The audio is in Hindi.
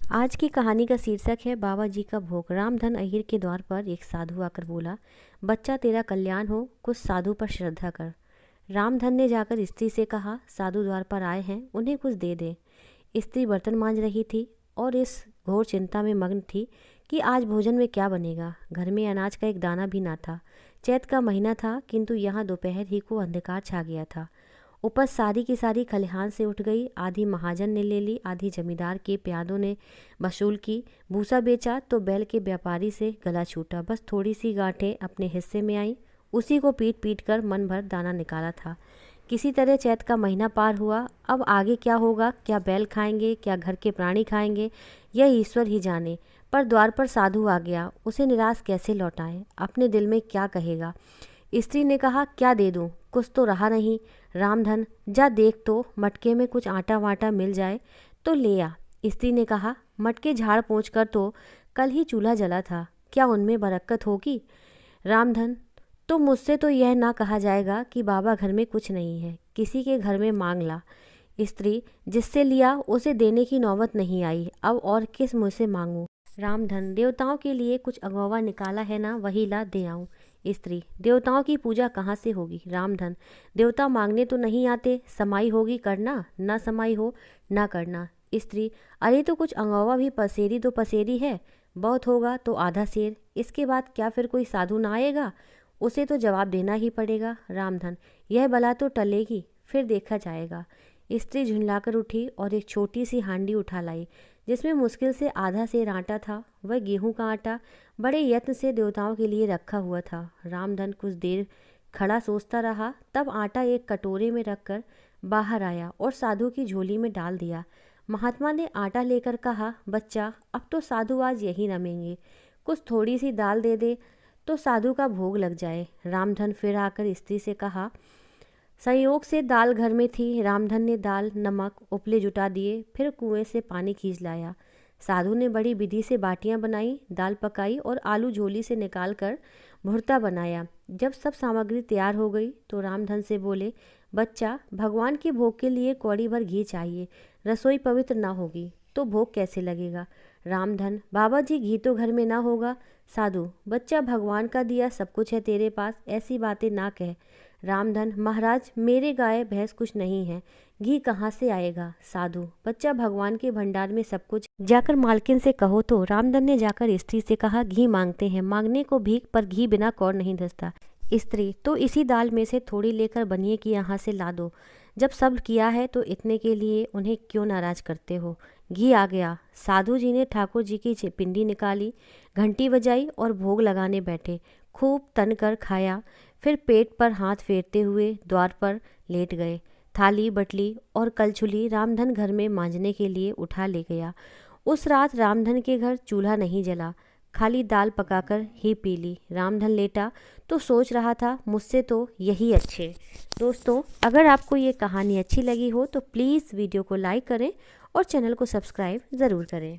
आज की कहानी का शीर्षक है बाबा जी का भोग। रामधन अय्यर के द्वार पर एक साधु आकर बोला, बच्चा तेरा कल्याण हो, कुछ साधु पर श्रद्धा कर। रामधन ने जाकर स्त्री से कहा, साधु द्वार पर आए हैं, उन्हें कुछ दे दे। स्त्री बर्तन मांज रही थी और इस घोर चिंता में मग्न थी कि आज भोजन में क्या बनेगा। घर में अनाज का एक दाना भी ना था। चैत का महीना था, किंतु यहाँ दोपहर ही को अंधकार छा गया था। उपज सारी की सारी खलिहान से उठ गई। आधी महाजन ने ले ली, आधी जमींदार के प्यादों ने वसूल की। भूसा बेचा तो बैल के व्यापारी से गला छूटा। बस थोड़ी सी गांठें अपने हिस्से में आई, उसी को पीट पीट कर मन भर दाना निकाला था। किसी तरह चैत का महीना पार हुआ। अब आगे क्या होगा, क्या बैल खाएंगे, क्या घर के प्राणी खाएंगे, यह ईश्वर ही जाने। पर द्वार पर साधु आ गया, उसे निराश कैसे लौटाएं, अपने दिल में क्या कहेगा। स्त्री ने कहा, क्या दे दूं, कुछ तो रहा नहीं। रामधन, जा देख तो मटके में कुछ आटा वाटा मिल जाए तो ले आ। स्त्री ने कहा, मटके झाड़ पोंछ कर तो कल ही चूल्हा जला था, क्या उनमें बरकत होगी। रामधन, तो मुझसे तो यह ना कहा जाएगा कि बाबा घर में कुछ नहीं है, किसी के घर में मांग ला। स्त्री, जिससे लिया उसे देने की नौबत नहीं आई, अब और किस मुँह से मांगूं। रामधन, देवताओं के लिए कुछ अगवा निकाला है ना, वही ला दे आऊं। स्त्री, देवताओं की पूजा कहाँ से होगी। रामधन, देवता मांगने तो नहीं आते, समाई होगी करना, ना समाई हो ना करना। स्त्री, अरे तो कुछ अंगवा भी पसेरी तो पसेरी है, बहुत होगा तो आधा सेर, इसके बाद क्या फिर कोई साधु ना आएगा, उसे तो जवाब देना ही पड़ेगा। रामधन, यह बला तो टलेगी, फिर देखा जाएगा। स्त्री झुंझलाकर उठी और एक छोटी सी हांडी उठा लाई, जिसमें मुश्किल से आधा सेर आटा था। वह गेहूं का आटा बड़े यत्न से देवताओं के लिए रखा हुआ था। रामधन कुछ देर खड़ा सोचता रहा, तब आटा एक कटोरे में रखकर बाहर आया और साधु की झोली में डाल दिया। महात्मा ने आटा लेकर कहा, बच्चा, अब तो साधु आज यही रमेंगे, कुछ थोड़ी सी दाल दे दे तो साधु का भोग लग जाए। रामधन फिर आकर स्त्री से कहा, संयोग से दाल घर में थी। रामधन ने दाल, नमक, उपले जुटा दिए, फिर कुएं से पानी खींच लाया। साधु ने बड़ी विधि से बाटियां बनाई, दाल पकाई और आलू झोली से निकालकर भुर्ता बनाया। जब सब सामग्री तैयार हो गई तो रामधन से बोले, बच्चा, भगवान के भोग के लिए कौड़ी भर घी चाहिए, रसोई पवित्र ना होगी तो भोग कैसे लगेगा। रामधन, बाबा जी, घी तो घर में ना होगा। साधु, बच्चा, भगवान का दिया सब कुछ है तेरे पास, ऐसी बातें ना कह। रामधन, महाराज, मेरे गाय भैंस कुछ नहीं है, घी कहाँ से आएगा। साधु, बच्चा, भगवान के भंडार में सब कुछ, जाकर मालकिन से कहो तो। रामधन ने जाकर स्त्री से कहा, घी मांगते हैं, मांगने को भीख, पर घी बिना कौर नहीं धसता। स्त्री, तो इसी दाल में से थोड़ी लेकर बनिए कि यहाँ से ला दो। जब सब किया है तो इतने के लिए उन्हें क्यों नाराज करते हो। घी आ गया। साधु जी ने ठाकुर जी की पिंडी निकाली, घंटी बजाई और भोग लगाने बैठे। खूब तन कर खाया, फिर पेट पर हाथ फेरते हुए द्वार पर लेट गए। थाली, बटली और कलछुली रामधन घर में मांजने के लिए उठा ले गया। उस रात रामधन के घर चूल्हा नहीं जला, खाली दाल पकाकर ही पी ली। रामधन लेटा तो सोच रहा था, मुझसे तो यही अच्छे। दोस्तों, अगर आपको ये कहानी अच्छी लगी हो तो प्लीज़ वीडियो को लाइक करें और चैनल को सब्सक्राइब ज़रूर करें।